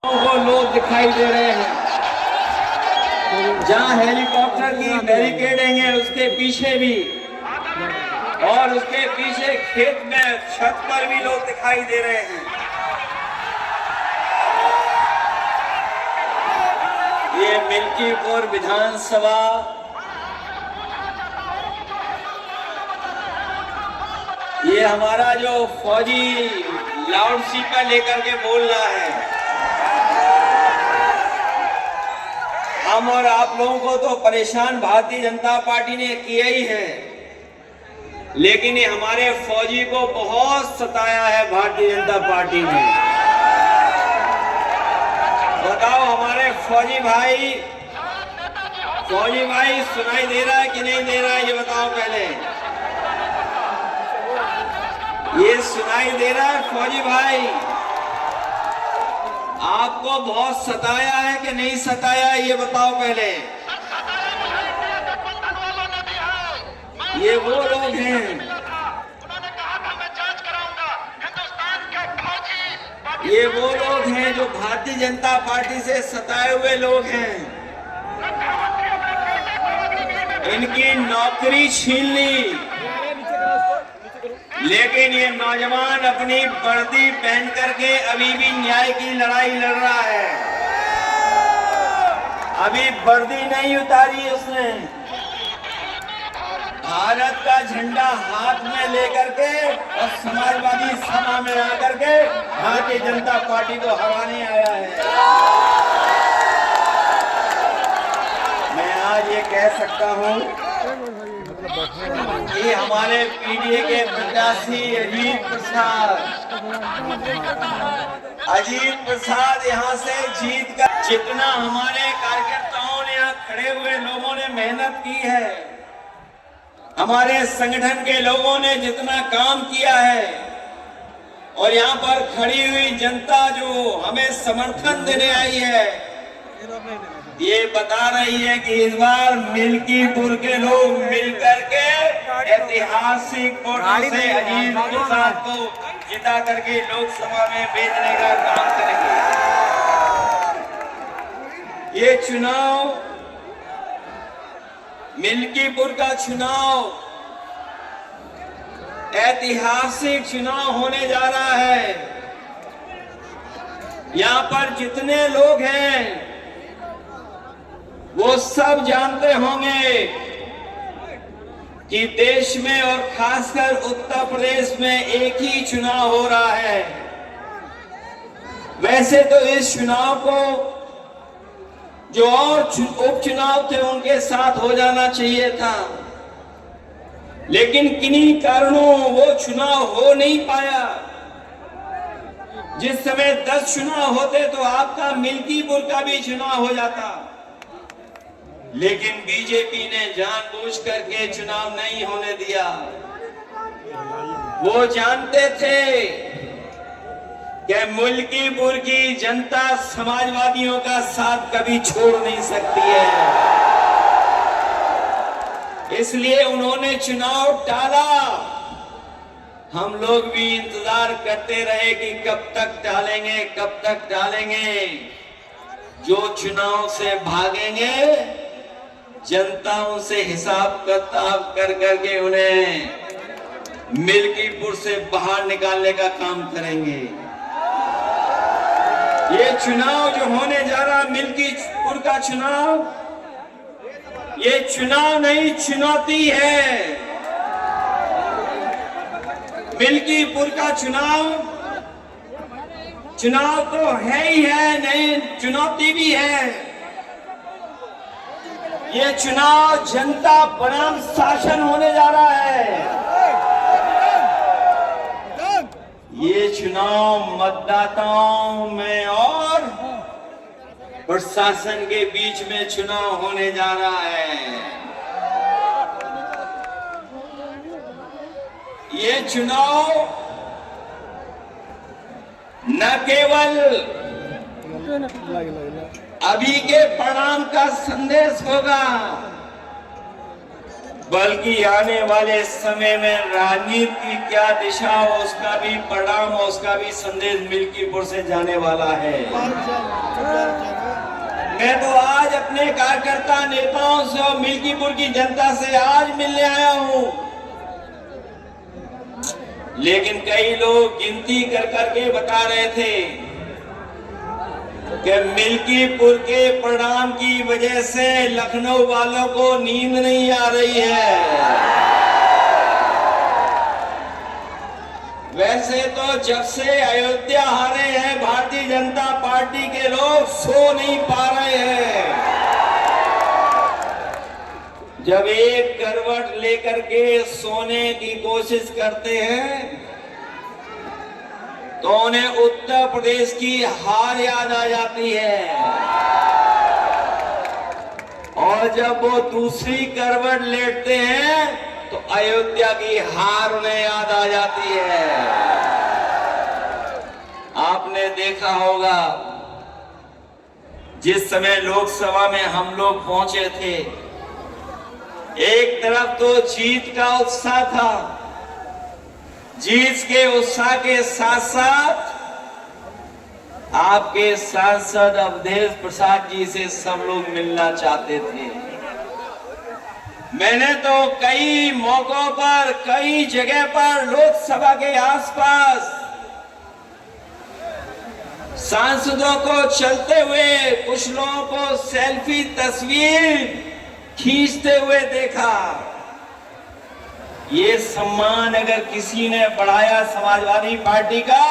को लोग दिखाई दे रहे हैं। जहां हेलीकॉप्टर की बैरिकेडिंग है उसके पीछे भी, और उसके पीछे खेत में छत पर भी लोग दिखाई दे रहे हैं। ये मिल्कीपुर विधानसभा ये हमारा जो फौजी लाउड स्पीकर लेकर के बोल रहा है, हम और आप लोगों को तो परेशान भारतीय जनता पार्टी ने किया ही है, लेकिन ये हमारे फौजी को बहुत सताया है भारतीय जनता पार्टी ने। बताओ हमारे फौजी भाई सुनाई दे रहा है कि नहीं दे रहा है, ये बताओ पहले। ये सुनाई दे रहा है फौजी भाई? आपको बहुत सताया है कि नहीं सताया, ये बताओ पहले। ये वो लोग हैं, ये वो लोग हैं जो भारतीय जनता पार्टी से सताए हुए लोग हैं। इनकी नौकरी छीन ली, लेकिन ये नौजवान अपनी वर्दी पहन करके अभी भी न्याय की लड़ाई लड़ रहा है। अभी वर्दी नहीं उतारी उसने, भारत का झंडा हाथ में लेकर के और समाजवादी सभा में आकर के भारतीय जनता पार्टी को हराने आया है। मैं आज ये कह सकता हूँ कि हमारे पीडीए के प्रत्याशी अजीत प्रसाद यहाँ से जीत कर, जितना हमारे कार्यकर्ताओं ने यहाँ खड़े हुए लोगों ने मेहनत की है, हमारे संगठन के लोगों ने जितना काम किया है, और यहाँ पर खड़ी हुई जनता जो हमें समर्थन देने आई है, ये बता रही है कि इस बार मिल्कीपुर के लोग मिलकर के ऐतिहासिक वोटों से अजीत प्रसाद को जिता करके लोकसभा में भेजने का काम करेंगे। ये चुनाव, मिल्कीपुर का चुनाव ऐतिहासिक चुनाव होने जा रहा है। यहाँ पर जितने लोग हैं वो सब जानते होंगे कि देश में और खासकर उत्तर प्रदेश में एक ही चुनाव हो रहा है। वैसे तो इस चुनाव को जो और उपचुनाव थे उनके साथ हो जाना चाहिए था, लेकिन किन्हीं कारणों वो चुनाव हो नहीं पाया। जिस समय 10 चुनाव होते तो आपका मिल्कीपुर का भी चुनाव हो जाता, लेकिन बीजेपी ने जानबूझ करके चुनाव नहीं होने दिया। वो जानते थे कि मिल्कीपुर की जनता समाजवादियों का साथ कभी छोड़ नहीं सकती है, इसलिए उन्होंने चुनाव टाला। हम लोग भी इंतजार करते रहे कि कब तक टालेंगे, कब तक टालेंगे। जो चुनाव से भागेंगे जनता उनसे हिसाब किताब कर करके उन्हें मिल्कीपुर से बाहर निकालने का काम करेंगे। ये चुनाव जो होने जा रहा मिल्कीपुर का चुनाव, ये चुनाव नहीं चुनौती है। मिल्कीपुर का चुनाव तो है ही है, नहीं चुनौती भी है। ये चुनाव जनता बनाम शासन होने जा रहा है। ये चुनाव मतदाताओं में और प्रशासन के बीच में चुनाव होने जा रहा है। ये चुनाव न केवल अभी के परिणाम का संदेश होगा, बल्कि आने वाले समय में राजनीति की क्या दिशा हो उसका भी परिणाम, उसका भी संदेश मिल्कीपुर से जाने वाला है। मैं तो आज अपने कार्यकर्ता नेताओं से और मिल्कीपुर की जनता से आज मिलने आया हूं, लेकिन कई लोग गिनती कर करके बता रहे थे कि मिल्कीपुर के परिणाम की वजह से लखनऊ वालों को नींद नहीं आ रही है। वैसे तो जब से अयोध्या हारे हैं भारतीय जनता पार्टी के लोग सो नहीं पा रहे हैं। जब एक करवट लेकर के सोने की कोशिश करते हैं तो उन्हें उत्तर प्रदेश की हार याद आ जाती है, और जब वो दूसरी करवट लेटते हैं तो अयोध्या की हार उन्हें याद आ जाती है। आपने देखा होगा जिस समय लोकसभा में हम लोग पहुंचे थे, एक तरफ तो जीत का उत्साह था, जीत के उत्साह के साथ साथ आपके सांसद अवधेश प्रसाद जी से सब लोग मिलना चाहते थे। मैंने तो कई मौकों पर कई जगह पर लोकसभा के आसपास सांसदों को चलते हुए, कुछ लोगों को सेल्फी तस्वीर खींचते हुए देखा। ये सम्मान अगर किसी ने बढ़ाया समाजवादी पार्टी का,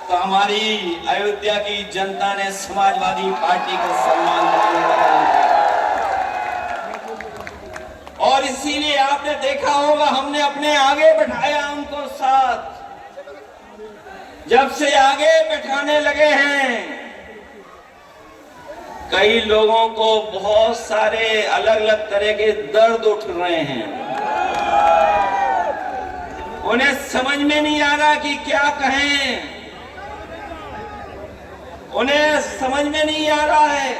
तो हमारी अयोध्या की जनता ने समाजवादी पार्टी का सम्मान बढ़ाया। और इसीलिए आपने देखा होगा हमने अपने आगे बैठाया उनको साथ। जब से आगे बैठाने लगे हैं, कई लोगों को बहुत सारे अलग अलग तरह के दर्द उठ रहे हैं। उन्हें समझ में नहीं आ रहा कि क्या कहें, उन्हें समझ में नहीं आ रहा है।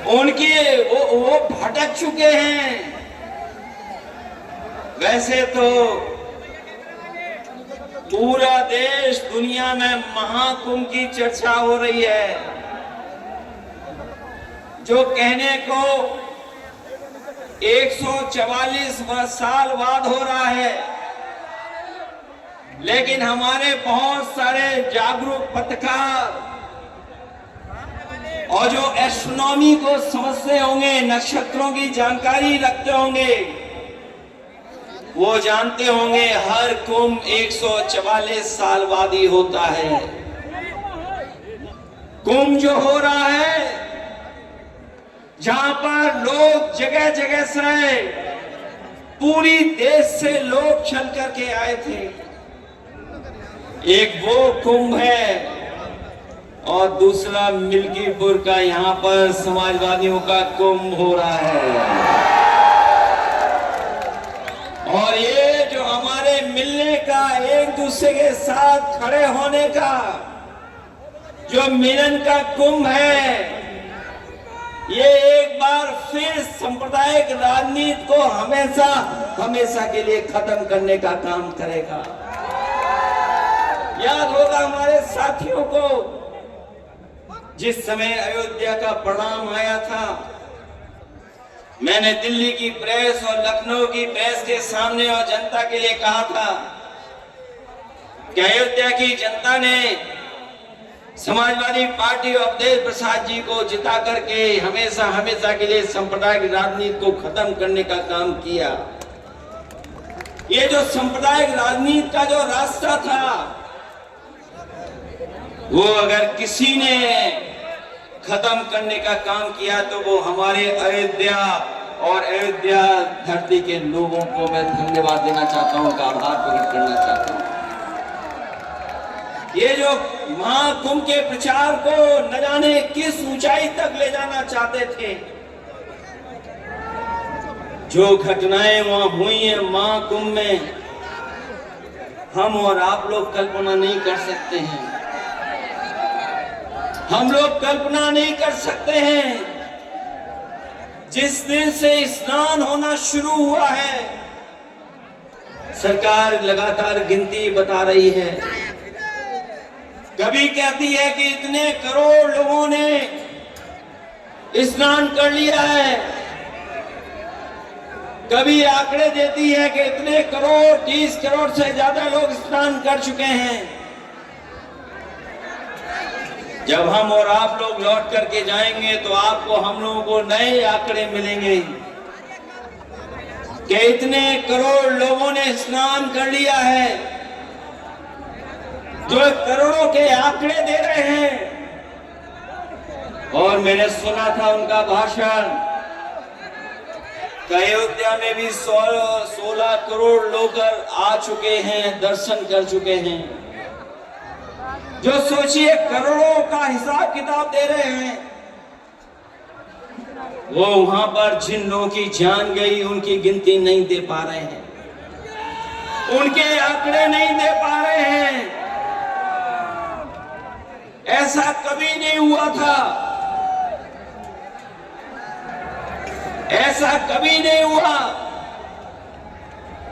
उनकी वो भटक चुके हैं। वैसे तो पूरा देश दुनिया में महाकुंभ की चर्चा हो रही है, जो कहने को 144 साल बाद हो रहा है, लेकिन हमारे बहुत सारे जागरूक पत्रकार और जो एस्ट्रोनॉमी को समझते होंगे, नक्षत्रों की जानकारी रखते होंगे, वो जानते होंगे हर कुंभ 144 साल बाद ही होता है। कुंभ जो हो रहा है, जहां पर लोग जगह जगह से पूरी देश से लोग चल करके आए थे, एक वो कुंभ है और दूसरा मिल्कीपुर का यहाँ पर समाजवादियों का कुंभ हो रहा है। और ये जो हमारे मिलने का, एक दूसरे के साथ खड़े होने का जो मिलन का कुंभ है, ये एक बार फिर सांप्रदायिक राजनीति को हमेशा हमेशा के लिए खत्म करने का काम करेगा। याद होगा हमारे साथियों को, जिस समय अयोध्या का परिणाम आया था, मैंने दिल्ली की प्रेस और लखनऊ की प्रेस के सामने और जनता के लिए कहा था कि अयोध्या की जनता ने समाजवादी पार्टी और अवधेश प्रसाद जी को जिता करके हमेशा हमेशा के लिए सांप्रदायिक राजनीति को खत्म करने का काम किया। ये जो सांप्रदायिक राजनीति का जो रास्ता था, वो अगर किसी ने खत्म करने का काम किया तो वो हमारे अयोध्या और अयोध्या धरती के लोगों को मैं धन्यवाद देना चाहता हूं, उनका आभार प्रकट करना चाहता हूं। ये जो महाकुंभ के प्रचार को न जाने किस ऊंचाई तक ले जाना चाहते थे, जो घटनाएं वहां हुई हैं महाकुंभ में, हम और आप लोग कल्पना नहीं कर सकते हैं। हम लोग कल्पना नहीं कर सकते हैं। जिस दिन से स्नान होना शुरू हुआ है, सरकार लगातार गिनती बता रही है, कभी कहती है कि इतने करोड़ लोगों ने स्नान कर लिया है, कभी आंकड़े देती है कि इतने करोड़, 30 करोड़ से ज्यादा लोग स्नान कर चुके हैं। जब हम और आप लोग लौट करके जाएंगे तो आपको, हम लोगों को नए आंकड़े मिलेंगे कि इतने करोड़ लोगों ने स्नान कर लिया है, जो करोड़ों के आंकड़े दे रहे हैं। और मैंने सुना था उनका भाषण, अयोध्या में भी 16 करोड़ लोग आ चुके हैं, दर्शन कर चुके हैं। जो सोचिए करोड़ों का हिसाब किताब दे रहे हैं, वो वहां पर जिन लोगों की जान गई उनकी गिनती नहीं दे पा रहे हैं, उनके आंकड़े नहीं दे पा रहे हैं। ऐसा कभी नहीं हुआ था, ऐसा कभी नहीं हुआ।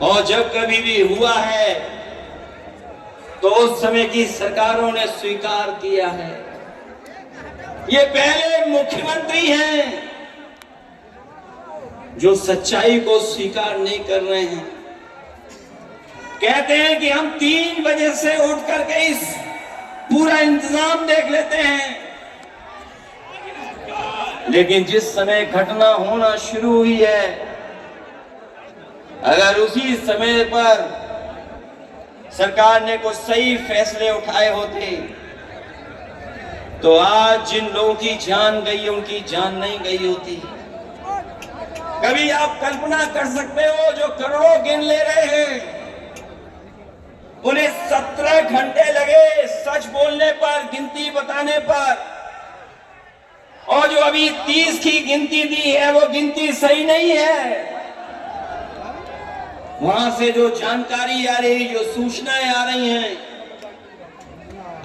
और जब कभी भी हुआ है तो उस समय की सरकारों ने स्वीकार किया है। ये पहले मुख्यमंत्री हैं जो सच्चाई को स्वीकार नहीं कर रहे हैं। कहते हैं कि हम 3 बजे से उठ करके इस पूरा इंतजाम देख लेते हैं, लेकिन जिस समय घटना होना शुरू हुई है, अगर उसी समय पर सरकार ने कुछ सही फैसले उठाए होते तो आज जिन लोगों की जान गई उनकी जान नहीं गई होती। कभी आप कल्पना कर सकते हो, जो करोड़ों गिन ले रहे हैं उन्हें 17 घंटे लगे सच बोलने पर, गिनती बताने पर, और जो अभी 30 की गिनती दी है वो गिनती सही नहीं है। वहां से जो जानकारी आ रही, जो सूचनाएं आ रही हैं,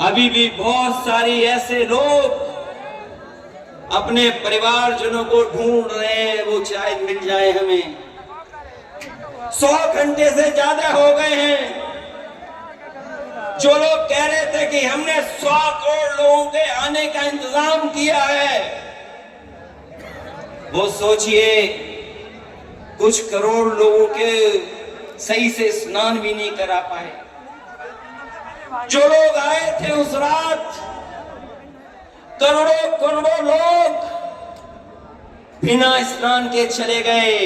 अभी भी बहुत सारी ऐसे लोग अपने परिवारजनों को ढूंढ रहे हैं, वो चाहे मिल जाए हमें। 100 घंटे से ज्यादा हो गए हैं। जो लोग कह रहे थे कि हमने 100 करोड़ लोगों के आने का इंतजाम किया है, वो सोचिए कुछ करोड़ लोगों के सही से स्नान भी नहीं करा पाए। जो लोग आए थे उस रात, करोड़ों करोड़ों लोग बिना स्नान के चले गए।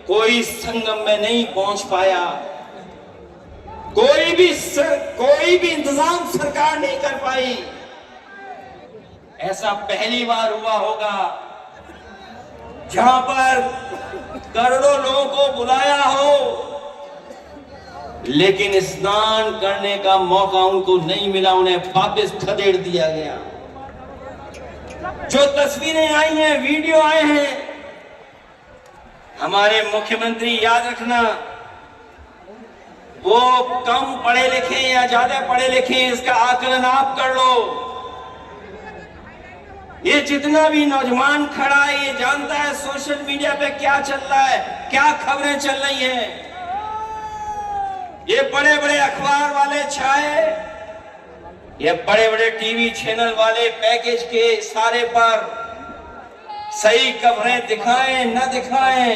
कोई संगम में नहीं पहुंच पाया, कोई भी इंतजाम सरकार नहीं कर पाई। ऐसा पहली बार हुआ होगा जहां पर करोड़ों लोगों को बुलाया हो, लेकिन स्नान करने का मौका उनको नहीं मिला, उन्हें वापस खदेड़ दिया गया। जो तस्वीरें आई हैं, वीडियो आए हैं, हमारे मुख्यमंत्री, याद रखना, वो कम पढ़े लिखे या ज्यादा पढ़े लिखे, इसका आकलन आप कर लो। ये जितना भी नौजवान खड़ा है, ये जानता है सोशल मीडिया पे क्या चल रहा है, क्या खबरें चल रही हैं। ये बड़े बड़े अखबार वाले छाए, ये बड़े बड़े टीवी चैनल वाले पैकेज के इशारे पर सही खबरें दिखाएं न दिखाएं,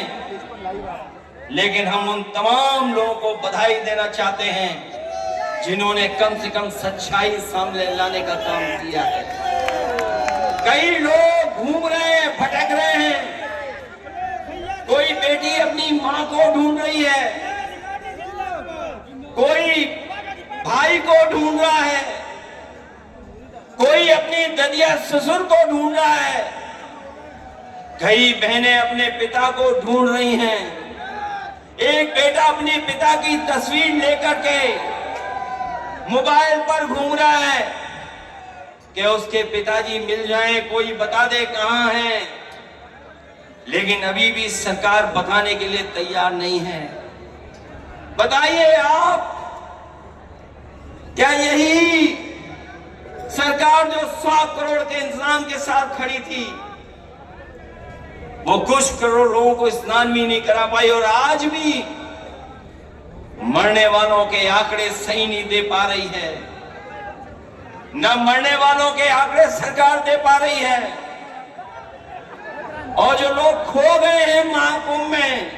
लेकिन हम उन तमाम लोगों को बधाई देना चाहते हैं जिन्होंने कम से कम सच्चाई सामने लाने का काम किया है। कई लोग घूम रहे हैं, भटक रहे हैं। कोई बेटी अपनी मां को ढूंढ रही है, कोई भाई को ढूंढ रहा है, कोई अपनी ददिया ससुर को ढूंढ रहा है, कई बहनें अपने पिता को ढूंढ रही हैं। एक बेटा अपने पिता की तस्वीर लेकर के मोबाइल पर घूम रहा है कि उसके पिताजी मिल जाएं, कोई बता दे कहां हैं, लेकिन अभी भी सरकार बताने के लिए तैयार नहीं है। बताइए आप, क्या यही सरकार जो 100 करोड़ के इंतजाम के साथ खड़ी थी, वो कुछ करोड़ लोगों को स्नान भी नहीं करा पाई, और आज भी मरने वालों के आंकड़े सही नहीं दे पा रही है। न मरने वालों के आंकड़े सरकार दे पा रही है, और जो लोग खो गए हैं महाकुंभ में,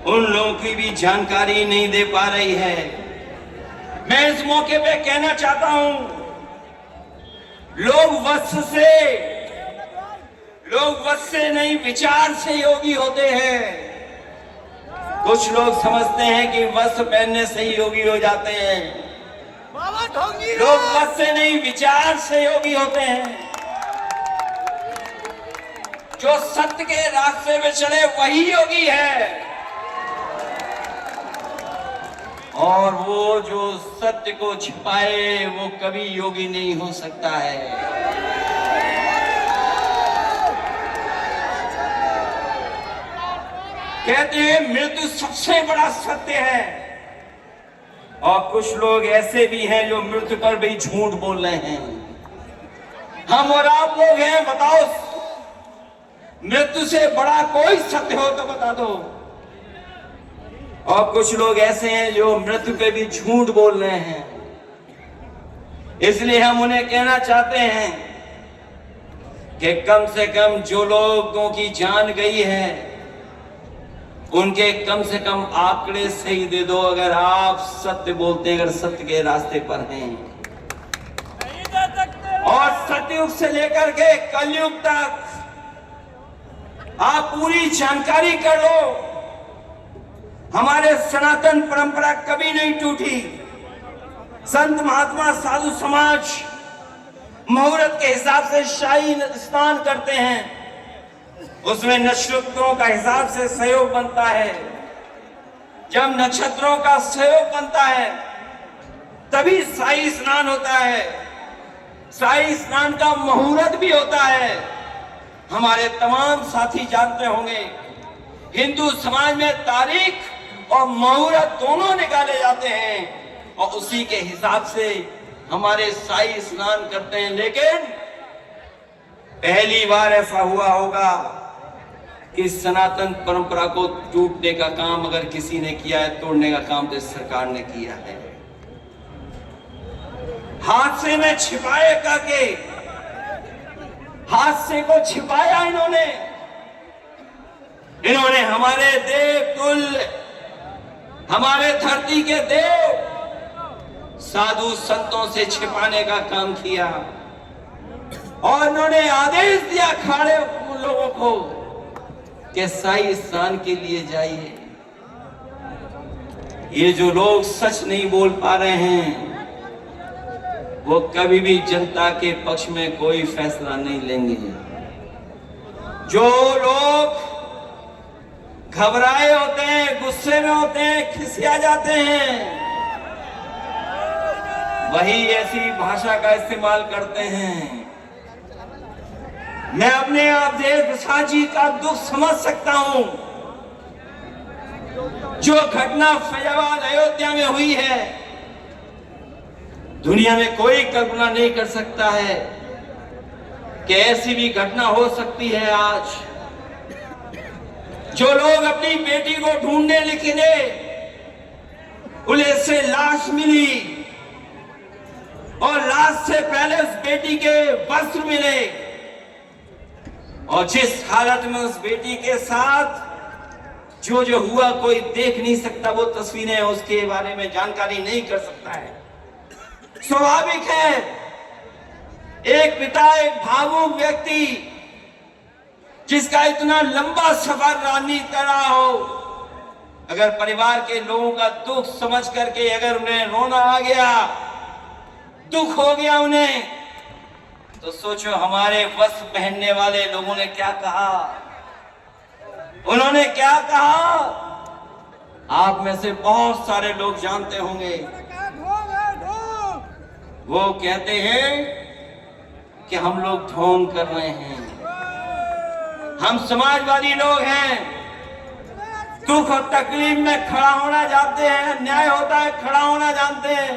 उन लोगों की भी जानकारी नहीं दे पा रही है। मैं इस मौके पे कहना चाहता हूं, लोग वस्त से नहीं विचार से योगी होते हैं। कुछ लोग समझते हैं कि वस्त्र पहनने से ही योगी हो जाते हैं। लोग वस्त से नहीं विचार से योगी होते हैं। जो सत्य के रास्ते में चले वही योगी है, और वो जो सत्य को छिपाए वो कभी योगी नहीं हो सकता है। कहते हैं मृत्यु सबसे बड़ा सत्य है, और कुछ लोग ऐसे भी हैं जो मृत्यु पर भी झूठ बोल रहे हैं। हम और आप लोग हैं, बताओ मृत्यु से बड़ा कोई सत्य हो तो बता दो। और कुछ लोग ऐसे हैं जो मृत्यु पे भी झूठ बोल रहे हैं। इसलिए हम उन्हें कहना चाहते हैं कि कम से कम जो लोगों की जान गई है उनके कम से कम आंकड़े सही दे दो, अगर आप सत्य बोलते हैं, अगर सत्य के रास्ते पर हैं। और सतयुग से लेकर के कलयुग तक आप पूरी जानकारी कर लो, हमारे सनातन परंपरा कभी नहीं टूटी। संत महात्मा साधु समाज मुहूर्त के हिसाब से शाही स्नान करते हैं, उसमें नक्षत्रों का हिसाब से सहयोग बनता है। जब नक्षत्रों का सहयोग बनता है तभी शाही स्नान होता है। शाही स्नान का मुहूर्त भी होता है। हमारे तमाम साथी जानते होंगे, हिंदू समाज में तारीख और मुहूर्त दोनों निकाले जाते हैं, और उसी के हिसाब से हमारे शाही स्नान करते हैं। लेकिन पहली बार ऐसा हुआ होगा कि सनातन परंपरा को टूटने का काम अगर किसी ने किया है, तोड़ने का काम तो इस सरकार ने किया है। हादसे में छिपाए करके हादसे को छिपाया इन्होंने हमारे देव तुल्य, हमारे धरती के देव साधु संतों से छिपाने का काम किया, और इन्होंने आदेश दिया खड़े लोगों को कि शाही स्नान के लिए जाइए। ये जो लोग सच नहीं बोल पा रहे हैं वो कभी भी जनता के पक्ष में कोई फैसला नहीं लेंगे। जो लोग घबराए होते हैं, गुस्से में होते हैं, खिसिया जाते हैं, वही ऐसी भाषा का इस्तेमाल करते हैं। मैं अपने आप देव प्रसाद जी का दुख समझ सकता हूं। जो घटना फैजाबाद अयोध्या में हुई है, दुनिया में कोई कल्पना नहीं कर सकता है कि ऐसी भी घटना हो सकती है। आज जो लोग अपनी बेटी को ढूंढने निकले, पुलिस से लाश मिली, और लाश से पहले उस बेटी के वस्त्र मिले, और जिस हालत में उस बेटी के साथ जो हुआ कोई देख नहीं सकता, वो तस्वीरें उसके बारे में जानकारी नहीं कर सकता है। स्वाभाविक है एक पिता, एक भावुक व्यक्ति जिसका इतना लंबा सफर राजनीति कर रहा हो, अगर परिवार के लोगों का दुख समझ करके अगर उन्हें रोना आ गया, दुख हो गया उन्हें, तो सोचो हमारे वस्त्र पहनने वाले लोगों ने क्या कहा। उन्होंने क्या कहा, आप में से बहुत सारे लोग जानते होंगे। वो कहते हैं कि हम लोग ढोंग कर रहे हैं, हम समाजवादी लोग हैं, दुख और तकलीफ में खड़ा होना जानते हैं, अन्याय होता है खड़ा होना जानते हैं।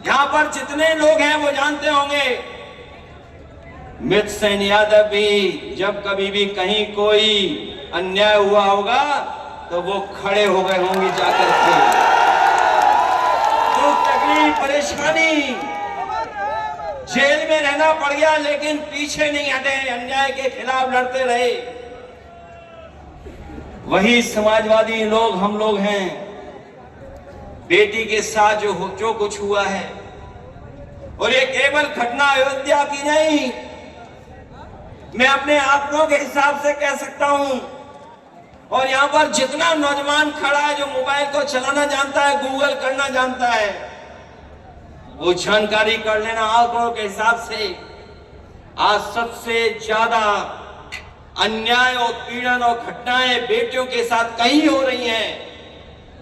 यहां पर जितने लोग हैं वो जानते होंगे, मित्र सेन यादव भी जब कभी भी कहीं कोई अन्याय हुआ होगा तो वो खड़े हो गए होंगे जाकर के। दुख तकलीफ बड़ी परेशानी, जेल में रहना पड़ गया, लेकिन पीछे नहीं हटे, अन्याय के खिलाफ लड़ते रहे। वही समाजवादी लोग हम लोग हैं। बेटी के साथ जो कुछ हुआ है, और ये केवल घटना अयोध्या की नहीं, मैं अपने आंकड़ों के हिसाब से कह सकता हूं, और यहां पर जितना नौजवान खड़ा है जो मोबाइल को चलाना जानता है, गूगल करना जानता है, वो जानकारी कर लेना आंकड़ों के हिसाब से आज सबसे ज्यादा अन्याय और पीड़न और घटनाएं बेटियों के साथ कहीं हो रही हैं,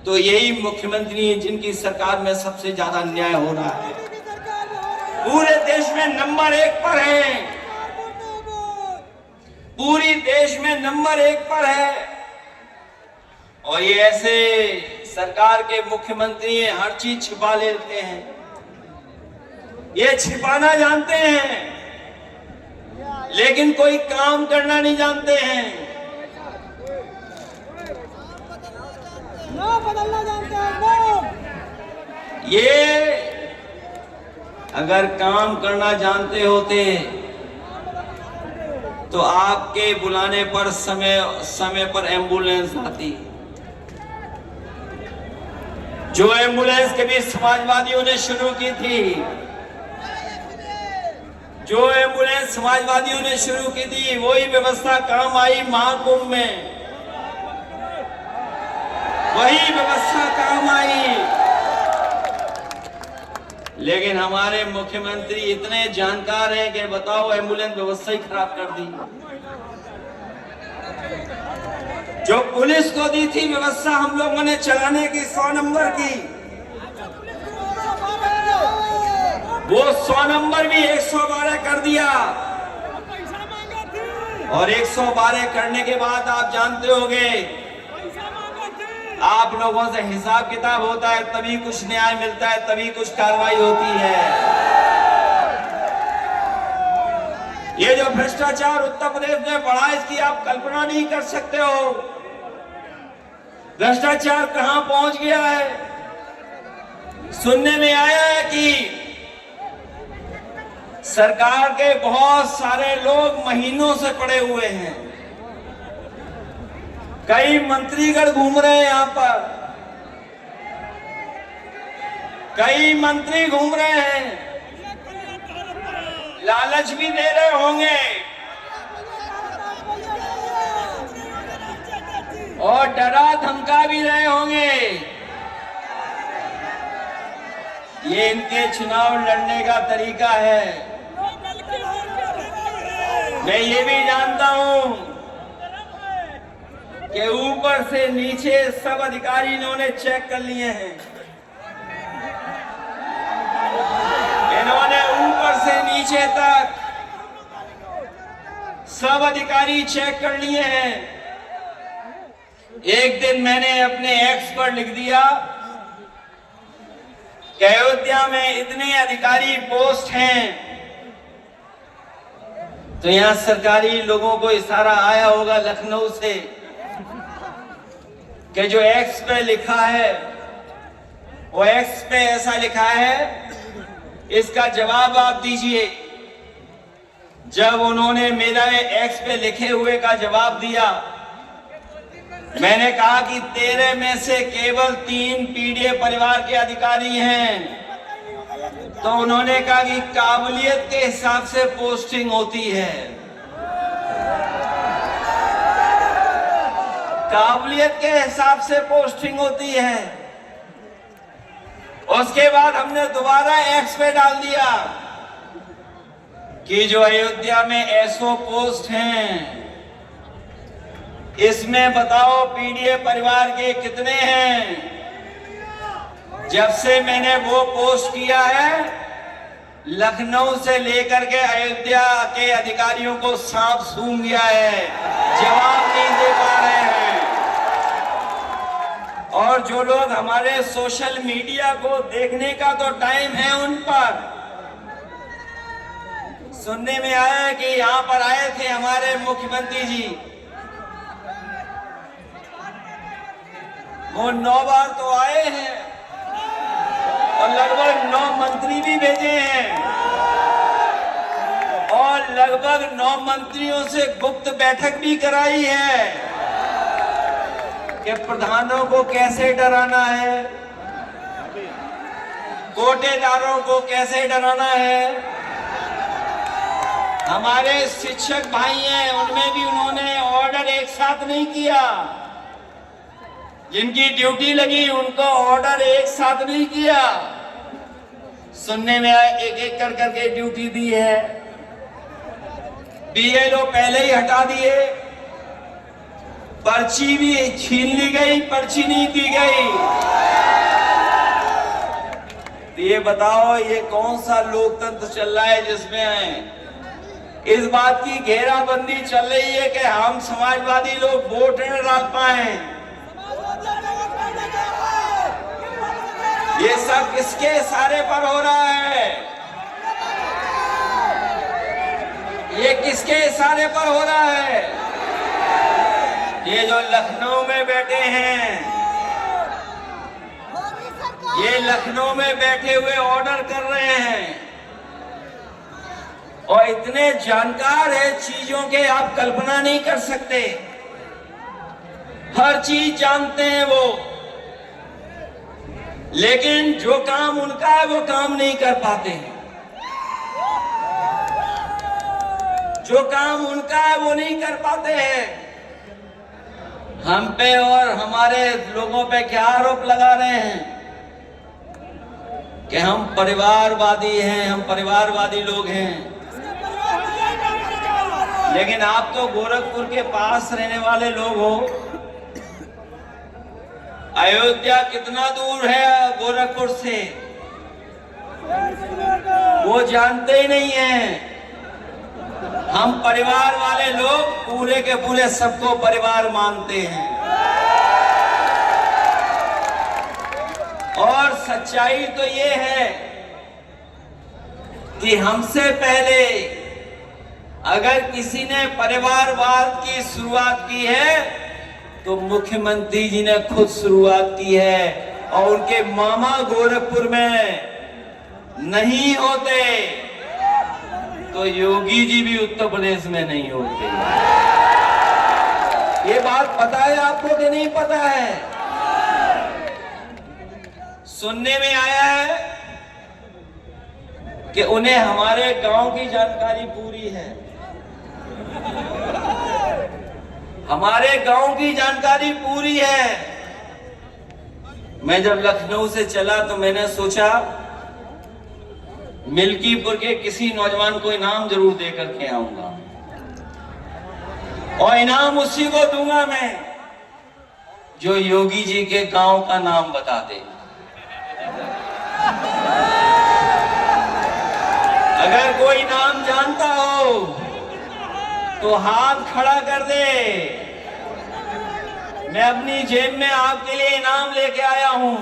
तो यही मुख्यमंत्री हैं जिनकी सरकार में सबसे ज्यादा अन्याय हो रहा है। पूरे देश में नंबर 1 पर है, पूरी देश में नंबर 1 पर है। और ये ऐसे सरकार के मुख्यमंत्री हैं, हर चीज छिपा लेते हैं, ये छिपाना जानते हैं, लेकिन कोई काम करना नहीं जानते हैं। ना बदलना जानते हैं ना। ये अगर काम करना जानते होते तो आपके बुलाने पर समय पर एम्बुलेंस आती। जो एम्बुलेंस कभी समाजवादियों ने शुरू की थी, जो एम्बुलेंस समाजवादियों ने शुरू की थी, वही व्यवस्था काम आई महाकुंभ में, वही व्यवस्था काम आई। लेकिन हमारे मुख्यमंत्री इतने जानकार हैं कि बताओ, एम्बुलेंस व्यवस्था ही खराब कर दी। जो पुलिस को दी थी व्यवस्था हम लोगों ने चलाने की 100 नंबर की, वो 100 नंबर भी 112 कर दिया। और 112 करने के बाद आप जानते होंगे, आप लोगों से हिसाब किताब होता है, तभी कुछ न्याय मिलता है, तभी कुछ कार्रवाई होती है। ये जो भ्रष्टाचार उत्तर प्रदेश में बढ़ा, इसकी आप कल्पना नहीं कर सकते हो। भ्रष्टाचार कहां पहुंच गया है। सुनने में आया है कि सरकार के बहुत सारे लोग महीनों से पड़े हुए हैं, कई मंत्रीगण घूम रहे हैं यहां पर, कई मंत्री घूम रहे हैं, लालच भी दे रहे होंगे और डरा धमका भी रहे होंगे। ये इनके चुनाव लड़ने का तरीका है। मैं ये भी जानता हूं कि ऊपर से नीचे सब अधिकारी इन्होंने चेक कर लिए हैं। इन्होंने ऊपर से नीचे तक सब अधिकारी चेक कर लिए हैं। एक दिन मैंने अपने एक्स पर लिख दिया कि अयोध्या में इतने अधिकारी पोस्ट हैं, तो यहां सरकारी लोगों को इशारा आया होगा लखनऊ से कि जो एक्स पे लिखा है, वो एक्स पे ऐसा लिखा है, इसका जवाब आप दीजिए। जब उन्होंने मेरा एक्स पे लिखे हुए का जवाब दिया, मैंने कहा कि 13 में से केवल 3 पीडीए परिवार के अधिकारी हैं, तो उन्होंने कहा कि काबिलियत के हिसाब से पोस्टिंग होती है। काबिलियत के हिसाब से पोस्टिंग होती है। उसके बाद हमने दोबारा एक्स पे डाल दिया कि जो अयोध्या में एसओ पोस्ट हैं, इसमें बताओ पीडीए परिवार के कितने हैं। जब से मैंने वो पोस्ट किया है, लखनऊ से लेकर के अयोध्या के अधिकारियों को सांप सूंघ गया है, जवाब नहीं दे पा रहे हैं। और जो लोग हमारे सोशल मीडिया को देखने का तो टाइम है, उन पर सुनने में आया है कि यहां पर आए थे हमारे मुख्यमंत्री जी, वो 9 बार तो आए हैं, और लगभग 9 मंत्री भी भेजे हैं और लगभग 9 मंत्रियों से गुप्त बैठक भी कराई है कि प्रधानों को कैसे डराना है, कोटेदारों को कैसे डराना है। हमारे शिक्षक भाई हैं, उनमें भी उन्होंने ऑर्डर एक साथ नहीं किया। जिनकी ड्यूटी लगी उनको ऑर्डर एक साथ नहीं किया, सुनने में आया एक एक कर करके ड्यूटी दी है। बीएलओ पहले ही हटा दिए, पर्ची भी छीन ली गई, पर्ची नहीं दी गई। तो ये बताओ ये कौन सा लोकतंत्र चल रहा है जिसमें इस बात की घेराबंदी चल रही है कि हम समाजवादी लोग वोट न डाल पाए। ये सब किसके इशारे पर हो रहा है? ये किसके इशारे पर हो रहा है? ये जो लखनऊ में बैठे हैं, ये लखनऊ में बैठे हुए ऑर्डर कर रहे हैं और इतने जानकार है चीजों के, आप कल्पना नहीं कर सकते। हर चीज जानते हैं वो, लेकिन जो काम उनका है वो काम नहीं कर पाते हैं। जो काम उनका है वो नहीं कर पाते हैं। हम पे और हमारे लोगों पे क्या आरोप लगा रहे हैं कि हम परिवारवादी हैं, हम परिवारवादी लोग हैं। लेकिन आप तो गोरखपुर के पास रहने वाले लोग हो। अयोध्या कितना दूर है गोरखपुर से, वो जानते ही नहीं है। हम परिवार वाले लोग पूरे के पूरे सबको परिवार मानते हैं। और सच्चाई तो ये है कि हमसे पहले अगर किसी ने परिवारवाद की शुरुआत की है तो मुख्यमंत्री जी ने खुद शुरुआत की है। और उनके मामा गोरखपुर में नहीं होते तो योगी जी भी उत्तर प्रदेश में नहीं होते। ये बात पता है आपको कि नहीं पता है? सुनने में आया है कि उन्हें हमारे गांव की जानकारी पूरी है। हमारे गांव की जानकारी पूरी है। मैं जब लखनऊ से चला तो मैंने सोचा मिल्कीपुर के किसी नौजवान को इनाम जरूर देकर के आऊंगा और इनाम उसी को दूंगा मैं जो योगी जी के गांव का नाम बता दे। अगर कोई नाम जानता हो तो हाथ खड़ा कर दे। मैं अपनी जेब में आपके लिए इनाम लेके आया हूं।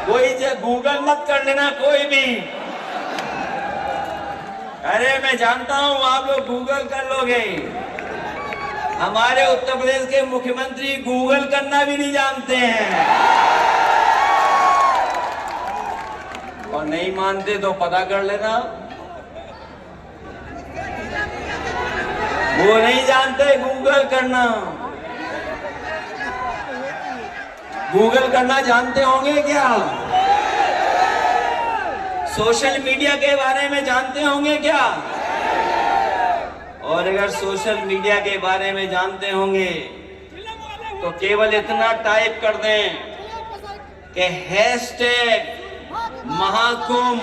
कोई गूगल मत कर लेना कोई भी। अरे मैं जानता हूं आप लोग गूगल कर लोगे। हमारे उत्तर प्रदेश के मुख्यमंत्री गूगल करना भी नहीं जानते हैं। और नहीं मानते तो पता कर लेना, वो नहीं जानते गूगल करना। गूगल करना जानते होंगे क्या? सोशल मीडिया के बारे में जानते होंगे क्या? और अगर सोशल मीडिया के बारे में जानते होंगे तो केवल इतना टाइप कर दें कि हैशटैग महाकुंभ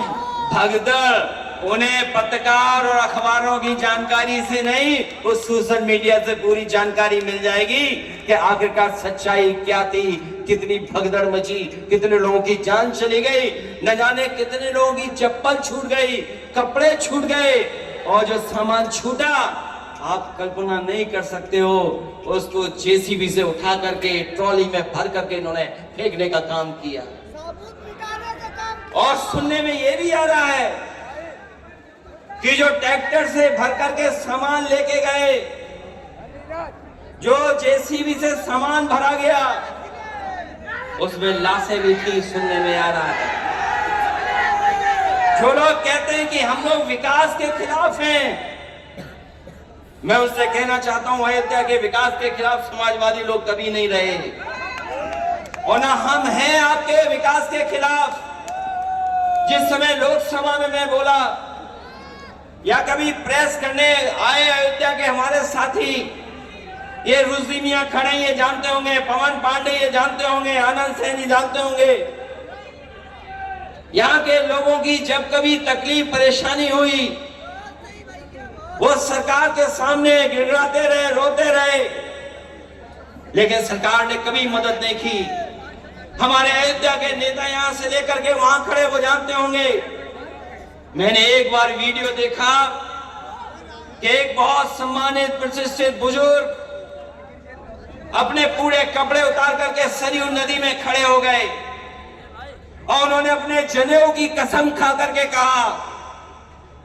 भगदड़। उन्हें पत्रकार और अखबारों की जानकारी से नहीं, उस सोशल मीडिया से पूरी जानकारी मिल जाएगी कि आखिरकार सच्चाई क्या थी, कितनी भगदड़ मची, कितने लोगों की जान चली गई, न जाने कितने लोगों की चप्पल छूट गई, कपड़े छूट गए और जो सामान छूटा आप कल्पना नहीं कर सकते हो। उसको जेसीबी से उठा करके ट्रॉली में भर करके इन्होंने फेंकने का काम किया। और सुनने में ये भी आ रहा है कि जो ट्रैक्टर से भर करके सामान लेके गए, जो जेसीबी से सामान भरा गया, उसमें लाशें भी थी, सुनने में आ रहा है। जो लोग कहते हैं कि हम लोग विकास के खिलाफ हैं, मैं उससे कहना चाहता हूं अयोध्या के विकास के खिलाफ समाजवादी लोग कभी नहीं रहे, और ना हम हैं आपके विकास के खिलाफ। जिस समय लोकसभा में मैं बोला या कभी प्रेस करने आए अयोध्या के हमारे साथी, ये रुजदी मियां खड़े ये जानते होंगे, पवन पांडे ये जानते होंगे, आनंद सेन ये जानते होंगे, यहाँ के लोगों की जब कभी तकलीफ परेशानी हुई वो सरकार के सामने गिड़गिड़ाते रहे, रोते रहे, लेकिन सरकार ने कभी मदद नहीं की। हमारे अयोध्या के नेता यहां से लेकर के वहां खड़े वो जानते होंगे। मैंने एक बार वीडियो देखा कि एक बहुत सम्मानित प्रतिष्ठित बुजुर्ग अपने पूरे कपड़े उतार करके सरयू नदी में खड़े हो गए और उन्होंने अपने जनेऊ की कसम खा करके कहा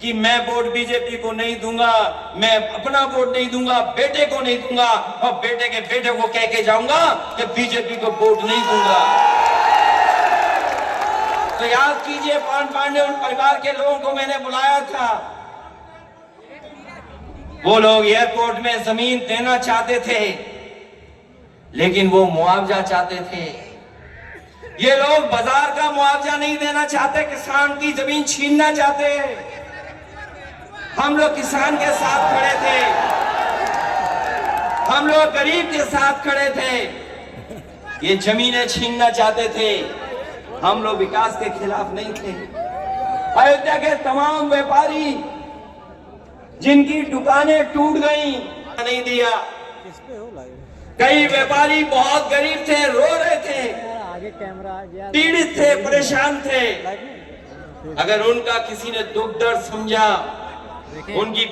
कि मैं वोट बीजेपी को नहीं दूंगा, मैं अपना वोट नहीं दूंगा, बेटे को नहीं दूंगा, और बेटे के बेटे को कह के जाऊंगा कि बीजेपी को वोट नहीं दूंगा। तो याद कीजिए, पवन पांडे उन परिवार के लोगों को मैंने बुलाया था। वो लोग एयरपोर्ट में जमीन देना चाहते थे, लेकिन वो मुआवजा चाहते थे। ये लोग बाजार का मुआवजा नहीं देना चाहते, किसान की जमीन छीनना चाहते हैं। हम लोग किसान के साथ खड़े थे, हम लोग गरीब के साथ खड़े थे। ये जमीनें छीनना चाहते थे, हम लोग विकास के खिलाफ नहीं थे। अयोध्या के तमाम व्यापारी जिनकी दुकानें टूट गई, नहीं दिया। कई व्यापारी बहुत गरीब थे, रो रहे थे, पीड़ित थे, परेशान थे। अगर उनका किसी ने दुख दर्द समझा, उनकी